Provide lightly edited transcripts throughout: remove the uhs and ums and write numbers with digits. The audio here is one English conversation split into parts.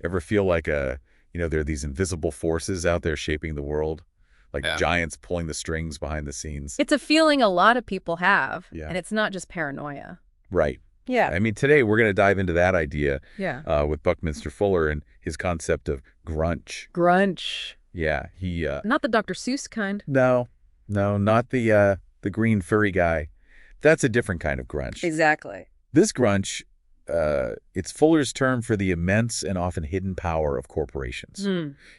Ever feel like there are these invisible forces out there shaping the world? Like Yeah. giants pulling the strings behind the scenes? It's a feeling a lot of people have, Yeah. and it's not just paranoia. Right. Yeah. I mean, today we're going to dive into that idea Yeah. with Buckminster Fuller and his concept of grunch. Grunch. Yeah, he Not the Dr. Seuss kind. no, not the green furry guy. That's a different kind of grunch. Exactly. This grunch, it's Fuller's term for the immense and often hidden power of corporations.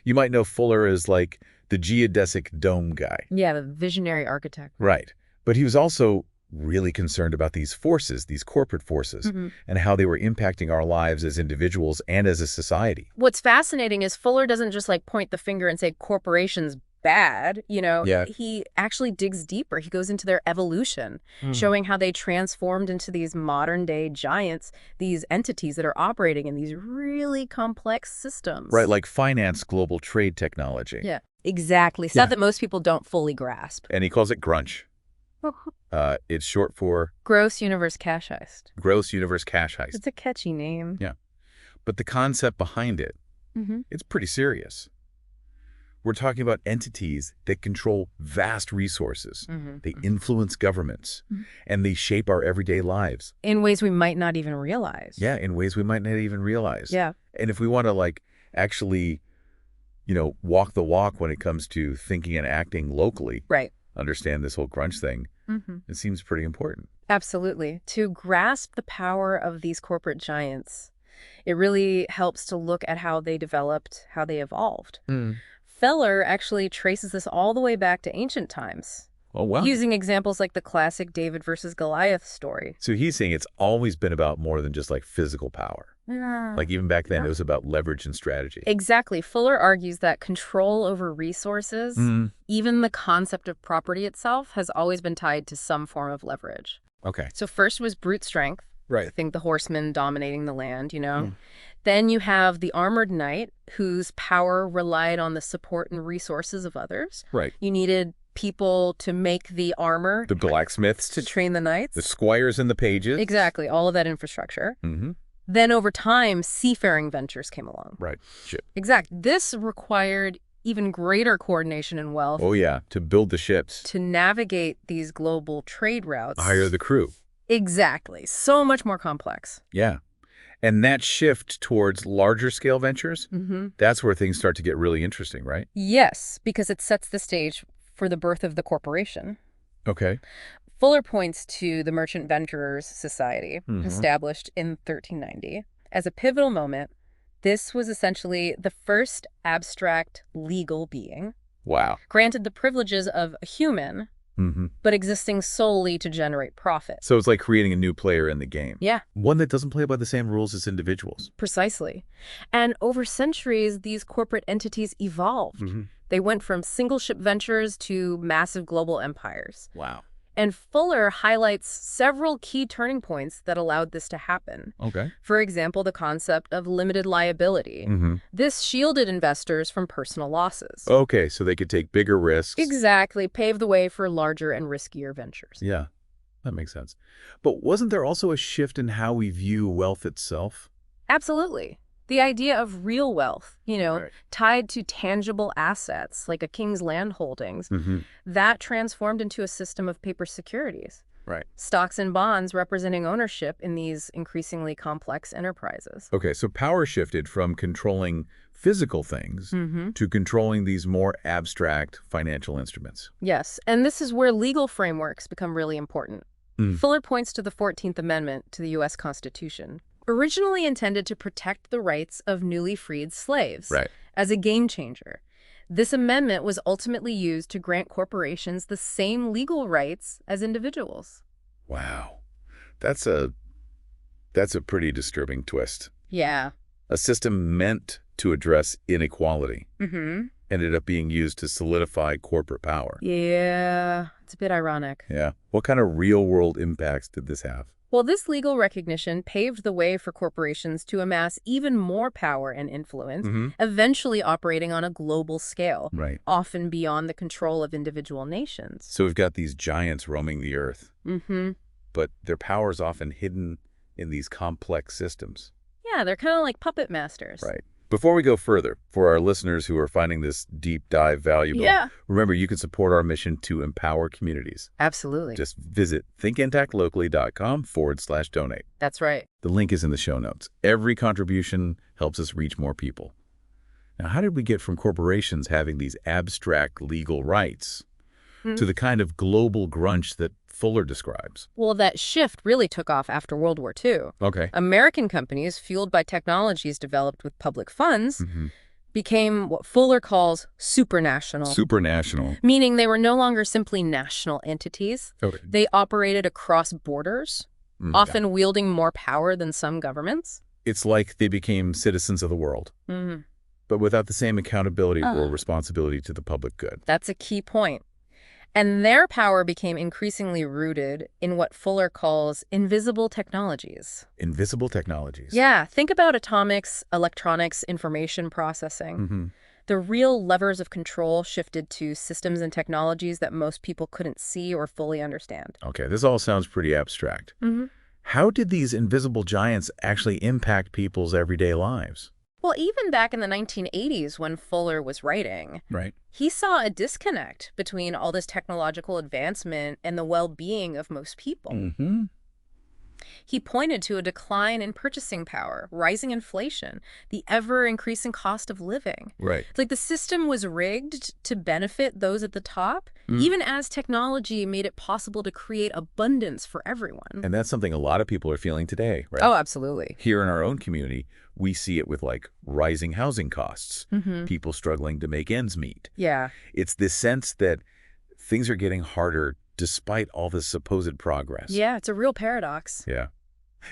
You might know Fuller as like the geodesic dome guy. Yeah, the visionary architect. Right. But he was also really concerned about these forces, these corporate forces, and how they were impacting our lives as individuals and as a society. What's fascinating is Fuller doesn't just like point the finger and say corporations bad, Yeah. He actually digs deeper. He goes into their evolution, showing how they transformed into these modern day giants, these entities that are operating in these really complex systems. Right, like finance, global trade technology. Yeah, exactly. Stuff that most people don't fully grasp. And he calls it grunch. It's short for Gross Universe Cash Heist. Gross Universe Cash Heist. It's a catchy name. Yeah. But the concept behind it, Mm-hmm. it's pretty serious. We're talking about entities that control vast resources. They influence governments, and they shape our everyday lives. In ways we might not even realize. Yeah, in ways we might not even realize. Yeah. And if we want to actually, walk the walk when it comes to thinking and acting locally, Right. understand this whole grunch thing, it seems pretty important. Absolutely. To grasp the power of these corporate giants, it really helps to look at how they developed, how they evolved. Feller actually traces this all the way back to ancient times, Oh, wow. using examples like the classic David versus Goliath story. So he's saying it's always been about more than just physical power. Like even back then, it was about leverage and strategy. Exactly. Fuller argues that control over resources, even the concept of property itself, has always been tied to some form of leverage. Okay. So first was brute strength. Right. I think the horsemen dominating the land, Then you have the armored knight, whose power relied on the support and resources of others. Right. You needed people to make the armor, The blacksmiths, to train the knights. the squires and the pages. Exactly, all of that infrastructure. Mm-hmm. Then over time, seafaring ventures came along. Right. Ship. Exactly. This required even greater coordination and wealth Oh, yeah. To build the ships. to navigate these global trade routes. Hire the crew. Exactly. So much more complex. Yeah. And that shift towards larger scale ventures, that's where things start to get really interesting, right? Yes, because it sets the stage for the birth of the corporation. Okay. Fuller points to the Merchant Venturers Society, established in 1390. As a pivotal moment, this was essentially the first abstract legal being, Wow. granted the privileges of a human, but existing solely to generate profit. So it's like creating a new player in the game. Yeah, One that doesn't play by the same rules as individuals. precisely. And over centuries, these corporate entities evolved. They went from single ship ventures to massive global empires. Wow. And Fuller highlights several key turning points that allowed this to happen. Okay. For example, the concept of limited liability. This shielded investors from personal losses. Okay, so they could take bigger risks. Exactly, paved the way for larger and riskier ventures. Yeah, that makes sense. But wasn't there also a shift in how we view wealth itself? Absolutely. The idea of real wealth, Right. tied to tangible assets like a king's land holdings, that transformed into a system of paper securities. Right. Stocks and bonds representing ownership in these increasingly complex enterprises. Okay, so power shifted from controlling physical things to controlling these more abstract financial instruments. Yes, and this is where legal frameworks become really important. Fuller points to the 14th Amendment to the U.S. Constitution, originally intended to protect the rights of newly freed slaves Right. as a game changer. This amendment was ultimately used to grant corporations the same legal rights as individuals. Wow. That's a pretty disturbing twist. Yeah. A system meant to address inequality ended up being used to solidify corporate power. Yeah, it's a bit ironic. Yeah. What kind of real-world impacts did this have? Well, this legal recognition paved the way for corporations to amass even more power and influence, eventually operating on a global scale, Right. often beyond the control of individual nations. So we've got these giants roaming the earth, but their power is often hidden in these complex systems. Yeah, they're kind of like puppet masters. Right. Before we go further, for our listeners who are finding this deep dive valuable, remember you can support our mission to empower communities. Absolutely. Just visit thinkandactlocally.com/donate. That's right. The link is in the show notes. Every contribution helps us reach more people. Now, how did we get from corporations having these abstract legal rights to the kind of global grunch that Fuller describes? Well, that shift really took off after World War II. Okay. American companies, fueled by technologies developed with public funds, became what Fuller calls supranational. Supranational. Meaning they were no longer simply national entities. Okay. They operated across borders, often wielding more power than some governments. It's like they became citizens of the world, but without the same accountability or responsibility to the public good. That's a key point. And their power became increasingly rooted in what Fuller calls invisible technologies. Invisible technologies. Yeah, think about atomics, electronics, information processing. The real levers of control shifted to systems and technologies that most people couldn't see or fully understand. Okay, this all sounds pretty abstract. How did these invisible giants actually impact people's everyday lives? Well, even back in the 1980s when Fuller was writing, he saw a disconnect between all this technological advancement and the well-being of most people. He pointed to a decline in purchasing power, rising inflation, the ever-increasing cost of living. It's like the system was rigged to benefit those at the top, even as technology made it possible to create abundance for everyone. And that's something a lot of people are feeling today, right? Oh, absolutely. Here in our own community, we see it with like rising housing costs, people struggling to make ends meet. It's this sense that things are getting harder despite all this supposed progress. Yeah, it's a real paradox. Yeah.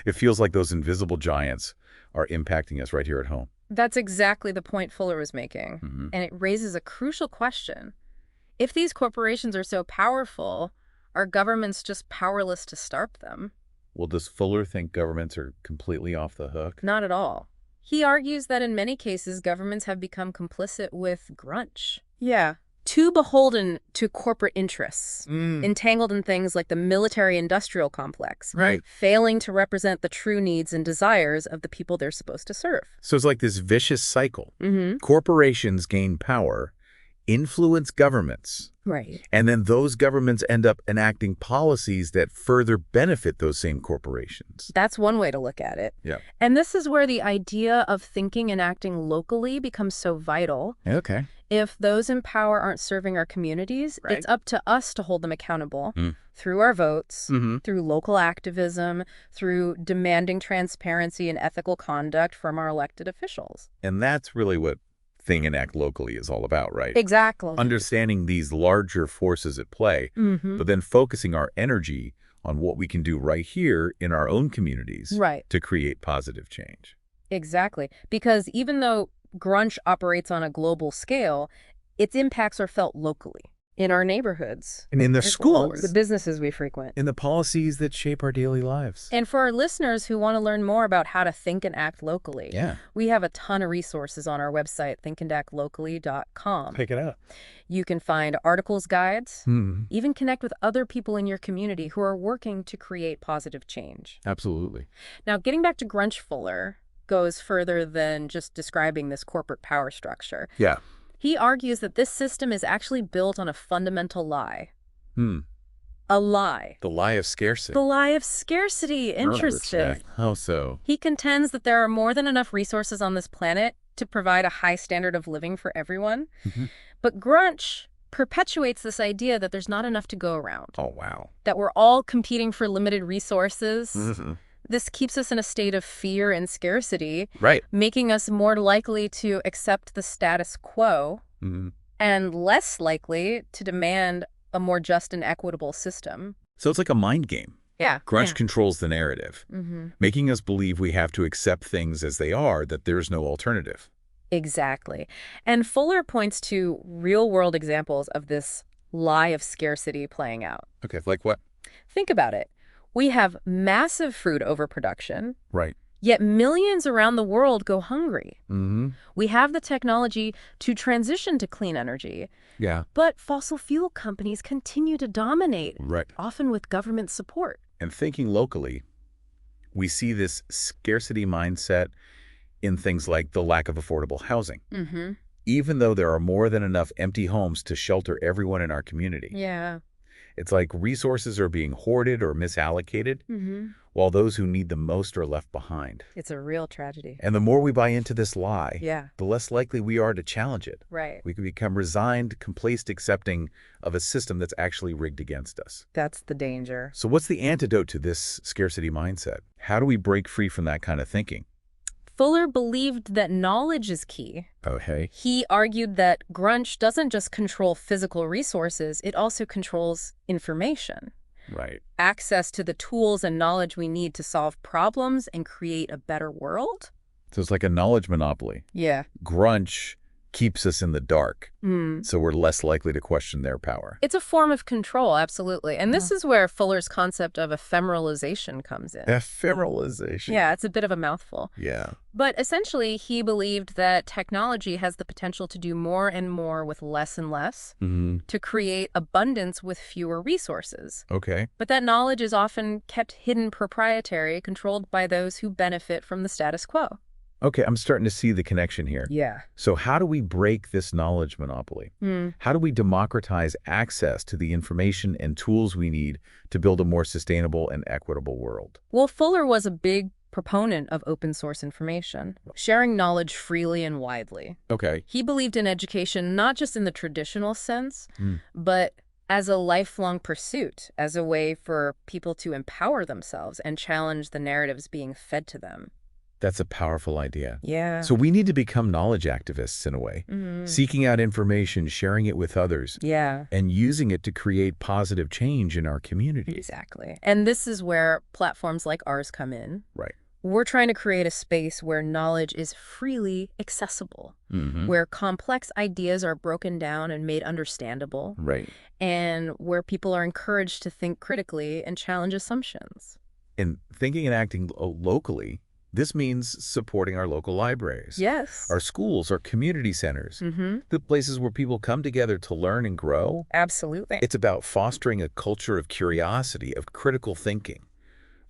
It feels like those invisible giants are impacting us right here at home. That's exactly the point Fuller was making. And it raises a crucial question. If these corporations are so powerful, are governments just powerless to starve them? Well, does Fuller think governments are completely off the hook? Not at all. He argues that in many cases, governments have become complicit with Grunch. Too beholden to corporate interests, entangled in things like the military-industrial complex, failing to represent the true needs and desires of the people they're supposed to serve. So it's like this vicious cycle. Corporations gain power, influence governments, and then those governments end up enacting policies that further benefit those same corporations. That's one way to look at it. And this is where the idea of thinking and acting locally becomes so vital. If those in power aren't serving our communities, it's up to us to hold them accountable through our votes, through local activism, through demanding transparency and ethical conduct from our elected officials. And that's really what Think and Act Locally is all about, right? Exactly. Understanding these larger forces at play, but then focusing our energy on what we can do right here in our own communities to create positive change. Exactly. Because even though Grunch operates on a global scale, its impacts are felt locally, in our neighborhoods. And in the schools. The businesses we frequent. In the policies that shape our daily lives. And for our listeners who want to learn more about how to think and act locally, we have a ton of resources on our website, thinkandactlocally.com. Pick it up. You can find articles, guides, even connect with other people in your community who are working to create positive change. Absolutely. Now, getting back to Grunch, Fuller goes further than just describing this corporate power structure. He argues that this system is actually built on a fundamental lie. A lie. The lie of scarcity. The lie of scarcity. Interesting. How so? He contends that there are more than enough resources on this planet to provide a high standard of living for everyone. But Grunch perpetuates this idea that there's not enough to go around. Oh, wow. That we're all competing for limited resources. This keeps us in a state of fear and scarcity, making us more likely to accept the status quo and less likely to demand a more just and equitable system. So it's like a mind game. Grunch controls the narrative, making us believe we have to accept things as they are, that there's no alternative. Exactly. And Fuller points to real-world examples of this lie of scarcity playing out. Okay, like what? Think about it. We have massive food overproduction. Right. Yet millions around the world go hungry. We have the technology to transition to clean energy. But fossil fuel companies continue to dominate, often with government support. And thinking locally, we see this scarcity mindset in things like the lack of affordable housing, Mm-hmm. even though there are more than enough empty homes to shelter everyone in our community. Yeah. It's like resources are being hoarded or misallocated, Mm-hmm. while those who need them most are left behind. It's a real tragedy. And the more we buy into this lie, Yeah. the less likely we are to challenge it. Right. We can become resigned, complacent, accepting of a system that's actually rigged against us. That's the danger. So what's the antidote to this scarcity mindset? How do we break free from that kind of thinking? Fuller believed that knowledge is key. Oh, hey. He argued that Grunch doesn't just control physical resources, it also controls information. Right. Access to the tools and knowledge we need to solve problems and create a better world? So it's like a knowledge monopoly. Yeah. Grunch keeps us in the dark, so we're less likely to question their power. It's a form of control, absolutely. And this is where Fuller's concept of ephemeralization comes in. Ephemeralization. Yeah, it's a bit of a mouthful. Yeah. But essentially, he believed that technology has the potential to do more and more with less and less, to create abundance with fewer resources. Okay. But that knowledge is often kept hidden, proprietary, controlled by those who benefit from the status quo. Okay, I'm starting to see the connection here. Yeah. So how do we break this knowledge monopoly? How do we democratize access to the information and tools we need to build a more sustainable and equitable world? Well, Fuller was a big proponent of open source information, sharing knowledge freely and widely. Okay. He believed in education not just in the traditional sense, but as a lifelong pursuit, as a way for people to empower themselves and challenge the narratives being fed to them. That's a powerful idea. Yeah. So we need to become knowledge activists in a way, seeking out information, sharing it with others, Yeah. and using it to create positive change in our community. Exactly. And this is where platforms like ours come in. Right. We're trying to create a space where knowledge is freely accessible, where complex ideas are broken down and made understandable, Right. and where people are encouraged to think critically and challenge assumptions. And thinking and acting locally, this means supporting our local libraries, Yes. our schools, our community centers, the places where people come together to learn and grow. Absolutely. It's about fostering a culture of curiosity, of critical thinking,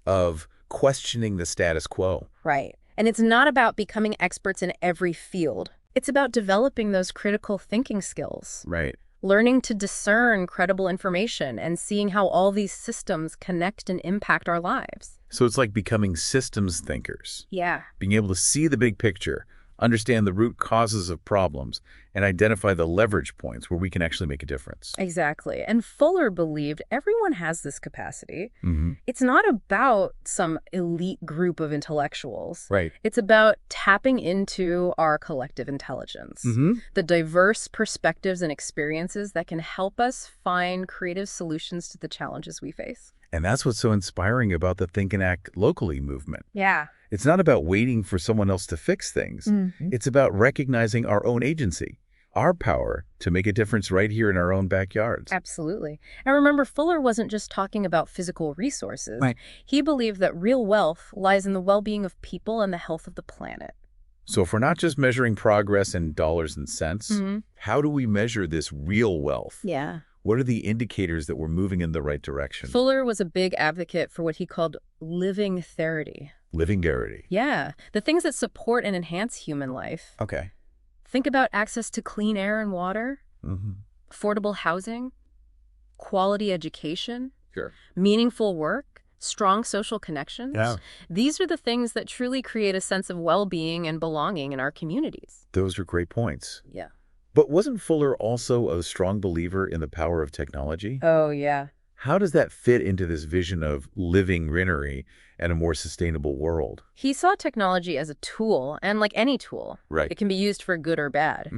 of questioning the status quo. Right. And it's not about becoming experts in every field. It's about developing those critical thinking skills, Right. learning to discern credible information and seeing how all these systems connect and impact our lives. So it's like becoming systems thinkers, Yeah. being able to see the big picture, understand the root causes of problems, and identify the leverage points where we can actually make a difference. Exactly. And Fuller believed everyone has this capacity. It's not about some elite group of intellectuals. Right. It's about tapping into our collective intelligence, the diverse perspectives and experiences that can help us find creative solutions to the challenges we face. And that's what's so inspiring about the Think and Act Locally movement. Yeah. It's not about waiting for someone else to fix things. It's about recognizing our own agency, our power to make a difference right here in our own backyards. Absolutely. And remember, Fuller wasn't just talking about physical resources. Right. He believed that real wealth lies in the well-being of people and the health of the planet. So if we're not just measuring progress in dollars and cents, how do we measure this real wealth? Yeah. What are the indicators that we're moving in the right direction? Fuller was a big advocate for what he called living therapy. Living guarantee. Yeah, the things that support and enhance human life. Okay. Think about access to clean air and water, affordable housing, quality education, Sure. meaningful work, strong social connections. Yeah. These are the things that truly create a sense of well-being and belonging in our communities. Those are great points. Yeah. But wasn't Fuller also a strong believer in the power of technology? Oh, yeah. How does that fit into this vision of living greenery and a more sustainable world? He saw technology as a tool, and like any tool, Right. it can be used for good or bad.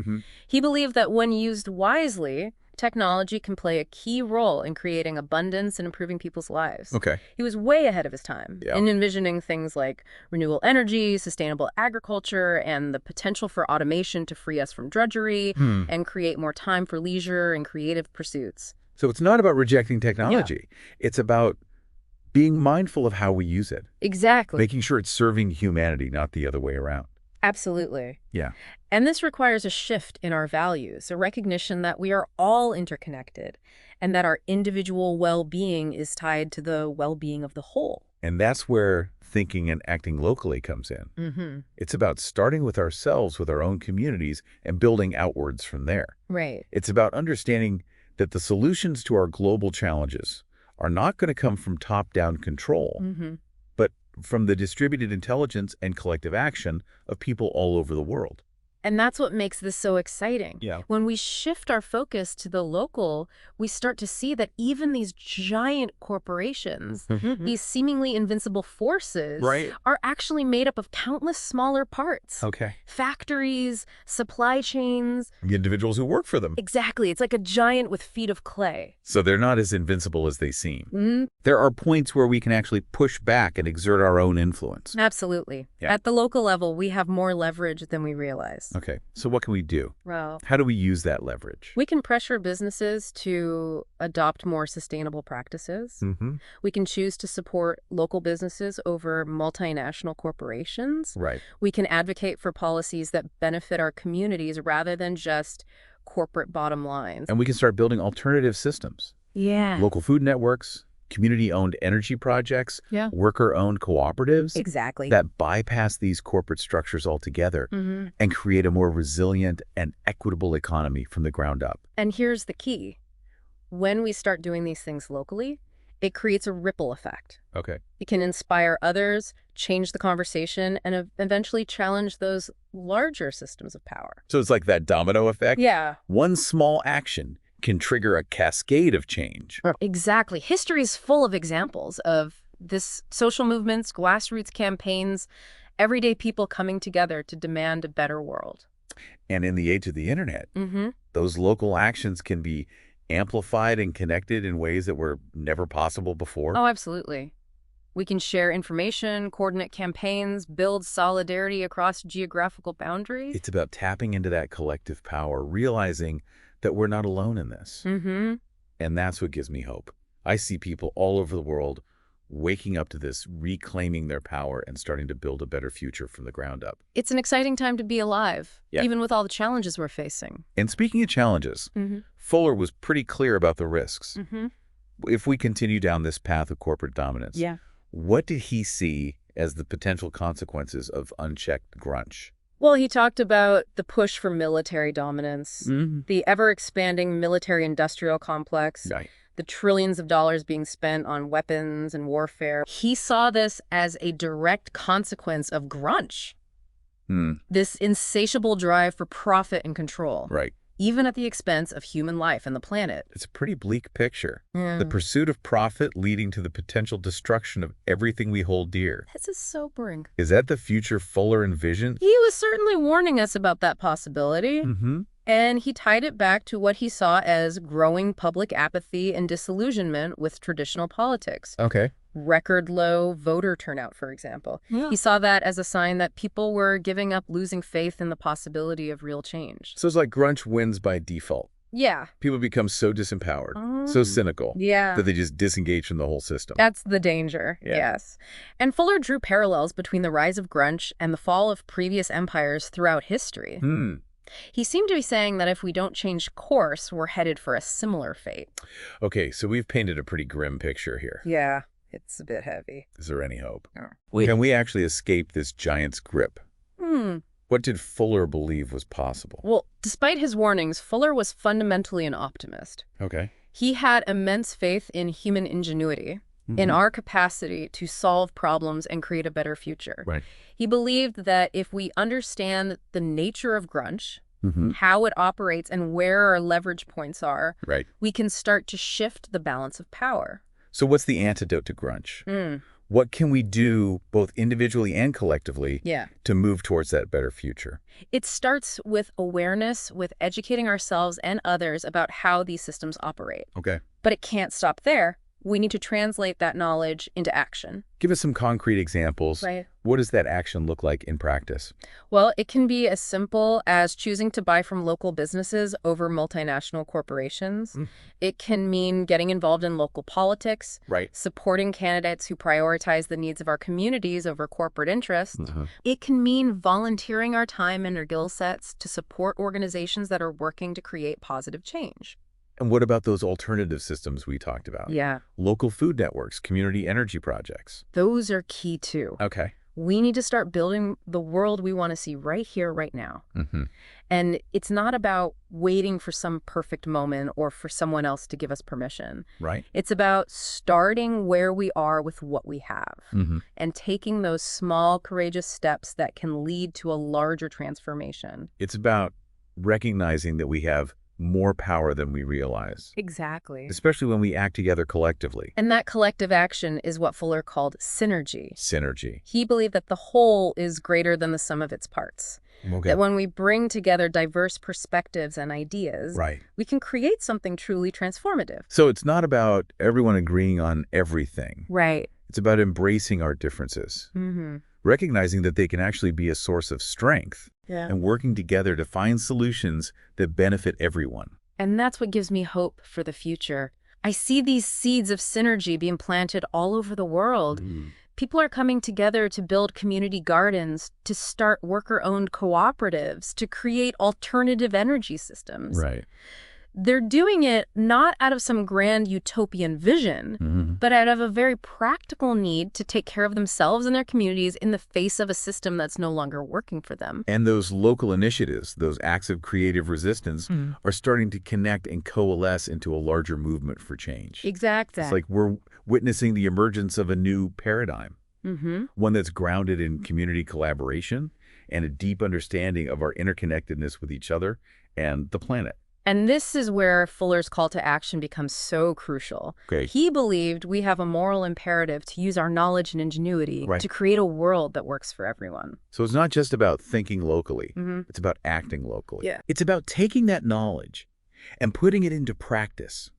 He believed that when used wisely, technology can play a key role in creating abundance and improving people's lives. Okay. He was way ahead of his time in envisioning things like renewable energy, sustainable agriculture, and the potential for automation to free us from drudgery and create more time for leisure and creative pursuits. So it's not about rejecting technology. It's about being mindful of how we use it. Exactly. Making sure it's serving humanity, not the other way around. Absolutely. Yeah. And this requires a shift in our values, a recognition that we are all interconnected and that our individual well-being is tied to the well-being of the whole. And that's where thinking and acting locally comes in. It's about starting with ourselves, with our own communities, and building outwards from there. Right. It's about understanding that the solutions to our global challenges are not going to come from top-down control, but from the distributed intelligence and collective action of people all over the world. And that's what makes this so exciting. Yeah. When we shift our focus to the local, we start to see that even these giant corporations, these seemingly invincible forces, are actually made up of countless smaller parts. Okay. Factories, supply chains. The individuals who work for them. Exactly. It's like a giant with feet of clay. So they're not as invincible as they seem. There are points where we can actually push back and exert our own influence. Absolutely. Yeah. At the local level, we have more leverage than we realize. Okay, so what can we do? Well, How do we use that leverage? we can pressure businesses to adopt more sustainable practices. We can choose to support local businesses over multinational corporations. Right. We can advocate for policies that benefit our communities rather than just corporate bottom lines. And we can start building alternative systems. Yeah. Local food networks, community-owned energy projects, worker-owned cooperatives. Exactly. That bypass these corporate structures altogether and create a more resilient and equitable economy from the ground up. And here's the key. When we start doing these things locally, it creates a ripple effect. Okay. It can inspire others, change the conversation, and eventually challenge those larger systems of power. So it's like that domino effect? Yeah. One small action can trigger a cascade of change. Exactly. History is full of examples of this: social movements, grassroots campaigns, everyday people coming together to demand a better world. And in the age of the internet, those local actions can be amplified and connected in ways that were never possible before. Oh, absolutely. We can share information, coordinate campaigns, build solidarity across geographical boundaries. It's about tapping into that collective power, realizing that we're not alone in this. And that's what gives me hope. I see people all over the world waking up to this, reclaiming their power, and starting to build a better future from the ground up. It's an exciting time to be alive, even with all the challenges we're facing. And speaking of challenges, Fuller was pretty clear about the risks. If we continue down this path of corporate dominance, what did he see as the potential consequences of unchecked grunch? Well, he talked about the push for military dominance, the ever-expanding military-industrial complex, the trillions of dollars being spent on weapons and warfare. He saw this as a direct consequence of grunch, this insatiable drive for profit and control, even at the expense of human life and the planet. It's a pretty bleak picture. The pursuit of profit leading to the potential destruction of everything we hold dear. This is sobering. Is that the future Fuller envisioned? He was certainly warning us about that possibility. And he tied it back to what he saw as growing public apathy and disillusionment with traditional politics. Okay. Record low voter turnout, for example. He saw that as a sign that people were giving up, losing faith in the possibility of real change. So it's like grunch wins by default. Yeah. People become so disempowered, so cynical, that they just disengage from the whole system. That's the danger, yes. And Fuller drew parallels between the rise of grunch and the fall of previous empires throughout history. He seemed to be saying that if we don't change course, we're headed for a similar fate. Okay, so we've painted a pretty grim picture here. Yeah, it's a bit heavy. Is there any hope? Can we actually escape this giant's grip? What did Fuller believe was possible? Well, despite his warnings, Fuller was fundamentally an optimist. Okay. He had immense faith in human ingenuity, in our capacity to solve problems and create a better future. He believed that if we understand the nature of grunch, how it operates and where our leverage points are, we can start to shift the balance of power. So what's the antidote to grunch? What can we do both individually and collectively to move towards that better future? It starts with awareness, with educating ourselves and others about how these systems operate. Okay. But it can't stop there. We need to translate that knowledge into action. Give us some concrete examples. What does that action look like in practice? Well, it can be as simple as choosing to buy from local businesses over multinational corporations. It can mean getting involved in local politics, supporting candidates who prioritize the needs of our communities over corporate interests. It can mean volunteering our time and our skill sets to support organizations that are working to create positive change. And what about those alternative systems we talked about? Yeah, Local food networks, community energy projects. those are key too. Okay. We need to start building the world we want to see right here, right now. Mm-hmm. And it's not about waiting for some perfect moment or for someone else to give us permission. Right. It's about starting where we are with what we have and taking those small, courageous steps that can lead to a larger transformation. It's about recognizing that we have more power than we realize, Exactly. especially when we act together collectively. And that collective action is what Fuller called synergy. Synergy. He believed that the whole is greater than the sum of its parts. Okay. That when we bring together diverse perspectives and ideas, Right. we can create something truly transformative. So it's not about everyone agreeing on everything. Right. It's about embracing our differences, recognizing that they can actually be a source of strength, and working together to find solutions that benefit everyone. And that's what gives me hope for the future. I see these seeds of synergy being planted all over the world. People are coming together to build community gardens, to start worker-owned cooperatives, to create alternative energy systems. Right. They're doing it not out of some grand utopian vision, but out of a very practical need to take care of themselves and their communities in the face of a system that's no longer working for them. And those local initiatives, those acts of creative resistance, are starting to connect and coalesce into a larger movement for change. Exactly. It's like we're witnessing the emergence of a new paradigm, one that's grounded in community collaboration and a deep understanding of our interconnectedness with each other and the planet. And this is where Fuller's call to action becomes so crucial. Okay. He believed we have a moral imperative to use our knowledge and ingenuity Right. to create a world that works for everyone. So it's not just about thinking locally. It's about acting locally. Yeah. It's about taking that knowledge and putting it into practice,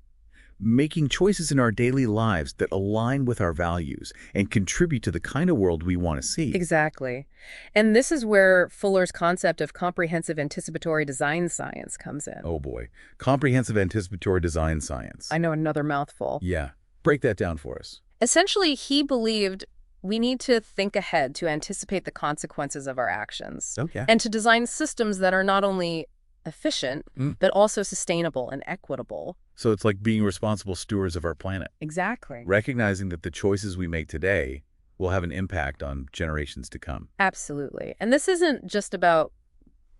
making choices in our daily lives that align with our values and contribute to the kind of world we want to see. Exactly. And this is where Fuller's concept of comprehensive anticipatory design science comes in. Oh boy. Comprehensive anticipatory design science. I know, another mouthful. Yeah. Break that down for us. Essentially, he believed we need to think ahead to anticipate the consequences of our actions. Okay. And to design systems that are not only efficient, but also sustainable and equitable. So it's like being responsible stewards of our planet, Exactly. recognizing that the choices we make today will have an impact on generations to come. Absolutely. And this isn't just about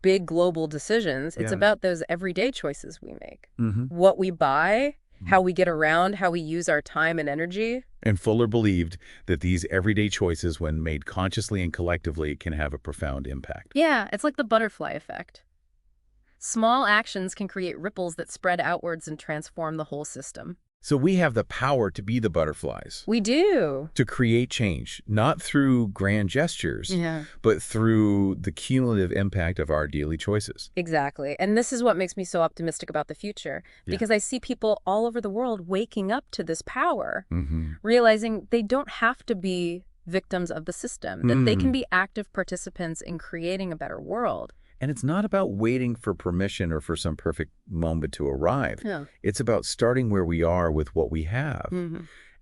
big global decisions. It's Yeah. about those everyday choices we make. Mm-hmm. What we buy, how we get around, how we use our time and energy. And Fuller believed that these everyday choices, when made consciously and collectively, can have a profound impact. Yeah, it's like the butterfly effect. Small actions can create ripples that spread outwards and transform the whole system. So we have the power to be the butterflies, We do. to create change, not through grand gestures, Yeah. but through the cumulative impact of our daily choices. Exactly. And this is what makes me so optimistic about the future, Yeah. because I see people all over the world waking up to this power, Mm-hmm. realizing they don't have to be victims of the system, that they can be active participants in creating a better world. And it's not about waiting for permission or for some perfect moment to arrive. Yeah. It's about starting where we are with what we have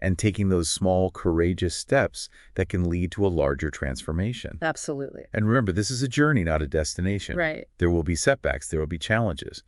and taking those small, courageous steps that can lead to a larger transformation. Absolutely. And remember, this is a journey, not a destination. Right. There will be setbacks, there will be challenges.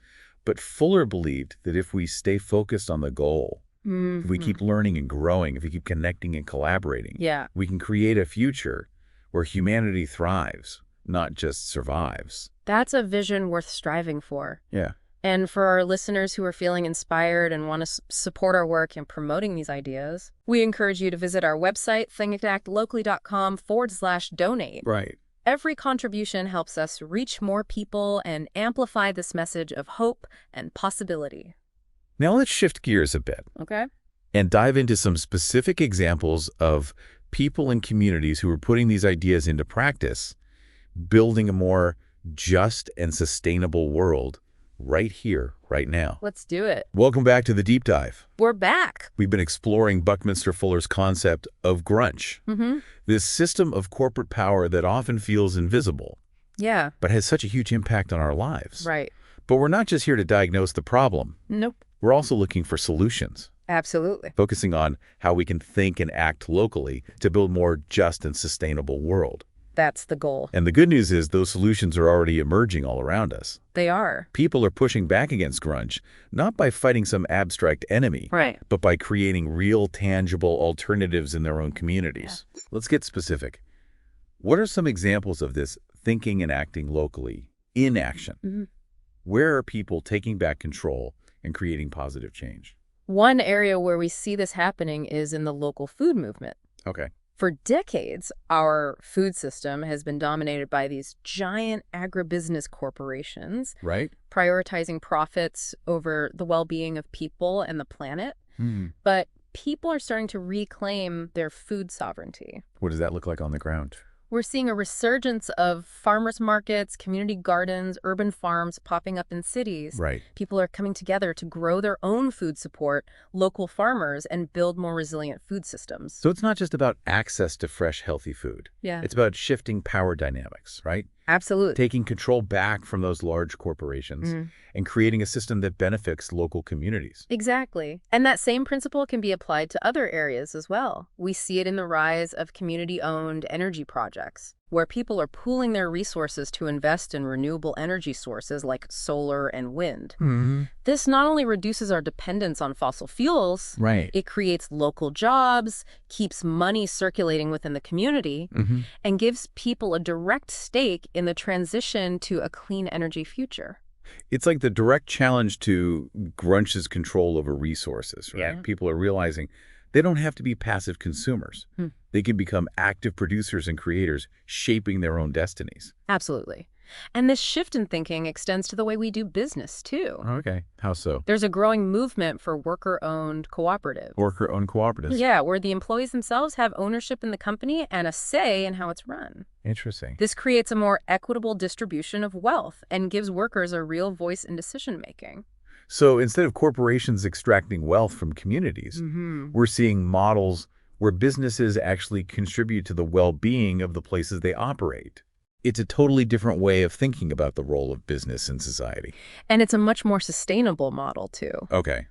But Fuller believed that if we stay focused on the goal, if we keep learning and growing, if we keep connecting and collaborating, Yeah. we can create a future where humanity thrives, not just survives. That's a vision worth striving for. Yeah. And for our listeners who are feeling inspired and want to support our work in promoting these ideas, we encourage you to visit our website, thinkactlocally.com/donate. Right. Every contribution helps us reach more people and amplify this message of hope and possibility. Now let's shift gears a bit Okay? and dive into some specific examples of people and communities who are putting these ideas into practice, building a more just and sustainable world right here, right now. Let's do it. Welcome back to the Deep Dive. We're back. We've been exploring Buckminster Fuller's concept of Grunch, this system of corporate power that often feels invisible, Yeah. but has such a huge impact on our lives. Right. But we're not just here to diagnose the problem. Nope. We're also looking for solutions, Absolutely. focusing on how we can think and act locally to build a more just and sustainable world. That's the goal. And the good news is those solutions are already emerging all around us. They are. People are pushing back against grunge, not by fighting some abstract enemy, Right. but by creating real, tangible alternatives in their own communities. Yeah. Let's get specific. What are some examples of this thinking and acting locally in action? Mm-hmm. Where are people taking back control and creating positive change? One area where we see this happening is in the local food movement. Okay. For decades, our food system has been dominated by these giant agribusiness corporations, Right? prioritizing profits over the well-being of people and the planet. But people are starting to reclaim their food sovereignty. What does that look like on the ground? We're seeing a resurgence of farmers markets, community gardens, urban farms popping up in cities. Right. People are coming together to grow their own food, support local farmers, and build more resilient food systems. So it's not just about access to fresh, healthy food. Yeah. It's about shifting power dynamics, right? Absolutely. Taking control back from those large corporations and creating a system that benefits local communities. Exactly. And that same principle can be applied to other areas as well. We see it in the rise of community-owned energy projects, where people are pooling their resources to invest in renewable energy sources like solar and wind. This not only reduces our dependence on fossil fuels, Right. it creates local jobs, keeps money circulating within the community, and gives people a direct stake in the transition to a clean energy future. It's like the direct challenge to Grunch's control over resources, right? Yeah. People are realizing they don't have to be passive consumers. They can become active producers and creators, shaping their own destinies. Absolutely. And this shift in thinking extends to the way we do business, too. Okay. How so? There's a growing movement for worker-owned cooperatives. Worker-owned cooperatives. Yeah, where the employees themselves have ownership in the company and a say in how it's run. Interesting. This creates a more equitable distribution of wealth and gives workers a real voice in decision-making. So instead of corporations extracting wealth from communities, we're seeing models where businesses actually contribute to the well-being of the places they operate. It's a totally different way of thinking about the role of business in society. And it's a much more sustainable model, too. Okay.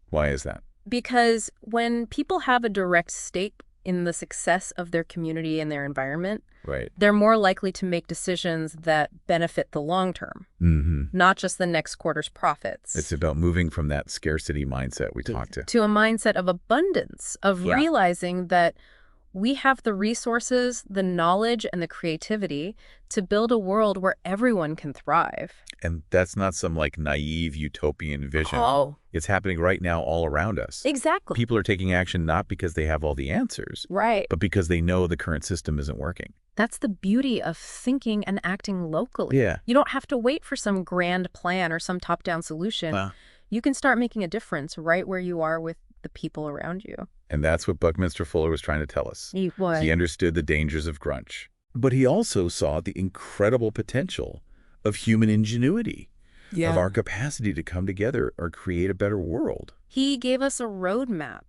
Why is that? Because when people have a direct stake in the success of their community and their environment, Right. they're more likely to make decisions that benefit the long term, not just the next quarter's profits. It's about moving from that scarcity mindset we talked to a mindset of abundance, of realizing that we have the resources, the knowledge, and the creativity to build a world where everyone can thrive. And that's not some like naive utopian vision. Oh. It's happening right now all around us. Exactly. People are taking action not because they have all the answers, Right. but because they know the current system isn't working. That's the beauty of thinking and acting locally. Yeah. You don't have to wait for some grand plan or some top-down solution. You can start making a difference right where you are with the people around you. And that's what Buckminster Fuller was trying to tell us. He was. He understood the dangers of grunge. But he also saw the incredible potential of human ingenuity, of our capacity to come together or create a better world. He gave us a roadmap,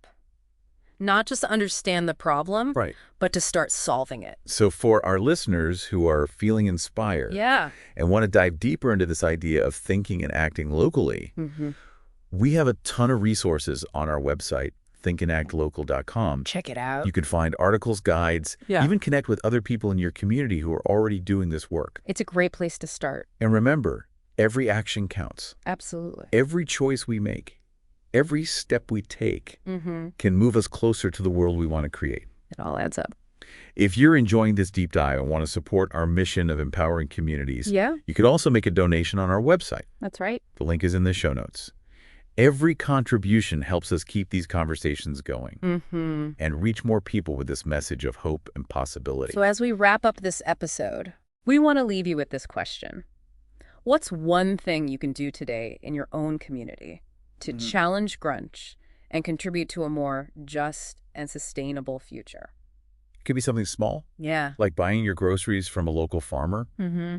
not just to understand the problem, Right. but to start solving it. So for our listeners who are feeling inspired and want to dive deeper into this idea of thinking and acting locally, we have a ton of resources on our website, thinkandactlocal.com. Check it out. You can find articles, guides, even connect with other people in your community who are already doing this work. It's a great place to start. And remember, every action counts. Absolutely. Every choice we make, every step we take can move us closer to the world we want to create. It all adds up. If you're enjoying this deep dive and want to support our mission of empowering communities, you could also make a donation on our website. That's right. The link is in the show notes. Every contribution helps us keep these conversations going and reach more people with this message of hope and possibility. So as we wrap up this episode, we want to leave you with this question. What's one thing you can do today in your own community to challenge grunge and contribute to a more just and sustainable future? It could be something small, like buying your groceries from a local farmer,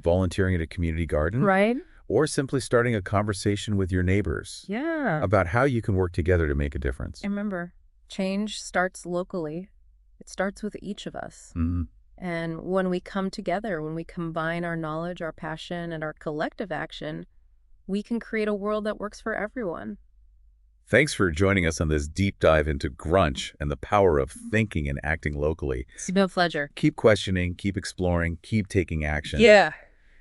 volunteering at a community garden, Right? or simply starting a conversation with your neighbors about how you can work together to make a difference. And remember, change starts locally. It starts with each of us. And when we come together, when we combine our knowledge, our passion, and our collective action, we can create a world that works for everyone. Thanks for joining us on this deep dive into Grunch and the power of thinking and acting locally. It's been a pleasure. Keep questioning, keep exploring, keep taking action. Yeah.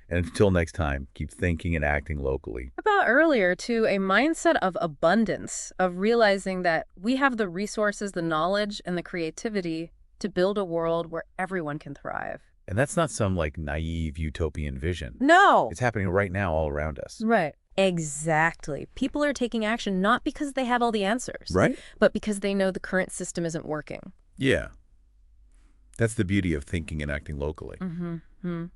And until next time, keep thinking and acting locally. About earlier, to a mindset of abundance, of realizing that we have the resources, the knowledge, and the creativity to build a world where everyone can thrive. And that's not some naive utopian vision. No. It's happening right now all around us. Right. Exactly. People are taking action not because they have all the answers, Right? but because they know the current system isn't working. Yeah. That's the beauty of thinking and acting locally. Mm-hmm.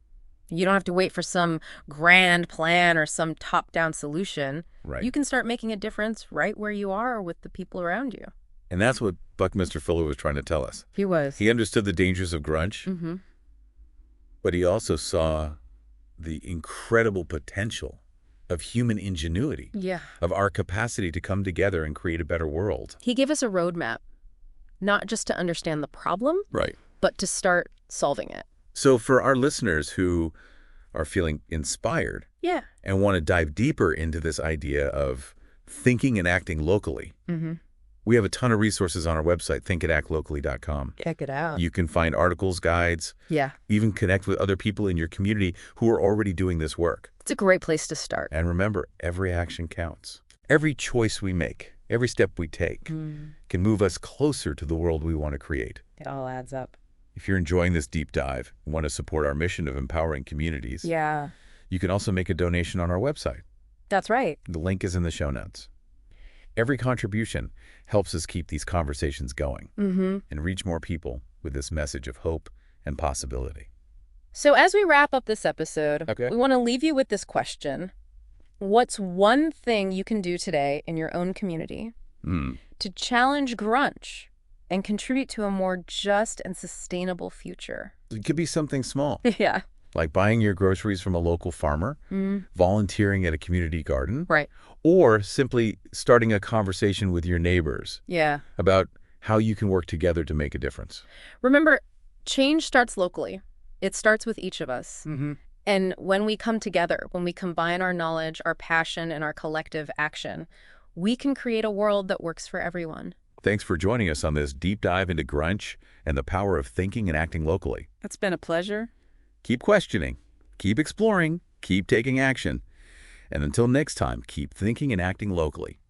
You don't have to wait for some grand plan or some top-down solution. Right. You can start making a difference right where you are with the people around you. And that's what Buckminster Fuller was trying to tell us. He was. He understood the dangers of grunge, Mm-hmm. but he also saw the incredible potential of human ingenuity, Yeah. of our capacity to come together and create a better world. He gave us a roadmap, not just to understand the problem, Right. but to start solving it. So for our listeners who are feeling inspired Yeah. and want to dive deeper into this idea of thinking and acting locally, Mm-hmm. we have a ton of resources on our website, thinkandactlocally.com. Check it out. You can find articles, guides, Yeah. even connect with other people in your community who are already doing this work. It's a great place to start. And remember, every action counts. Every choice we make, every step we take can move us closer to the world we want to create. It all adds up. If you're enjoying this deep dive and want to support our mission of empowering communities, Yeah. you can also make a donation on our website. That's right. The link is in the show notes. Every contribution helps us keep these conversations going and reach more people with this message of hope and possibility. So as we wrap up this episode, Okay. we want to leave you with this question. What's one thing you can do today in your own community to challenge grunge and contribute to a more just and sustainable future? It could be something small, Yeah. like buying your groceries from a local farmer, volunteering at a community garden, Right. or simply starting a conversation with your neighbors Yeah. about how you can work together to make a difference. Remember, change starts locally. It starts with each of us. And when we come together, when we combine our knowledge, our passion, and our collective action, we can create a world that works for everyone. Thanks for joining us on this deep dive into grunge and the power of thinking and acting locally. It's been a pleasure. Keep questioning, keep exploring, keep taking action. And until next time, keep thinking and acting locally.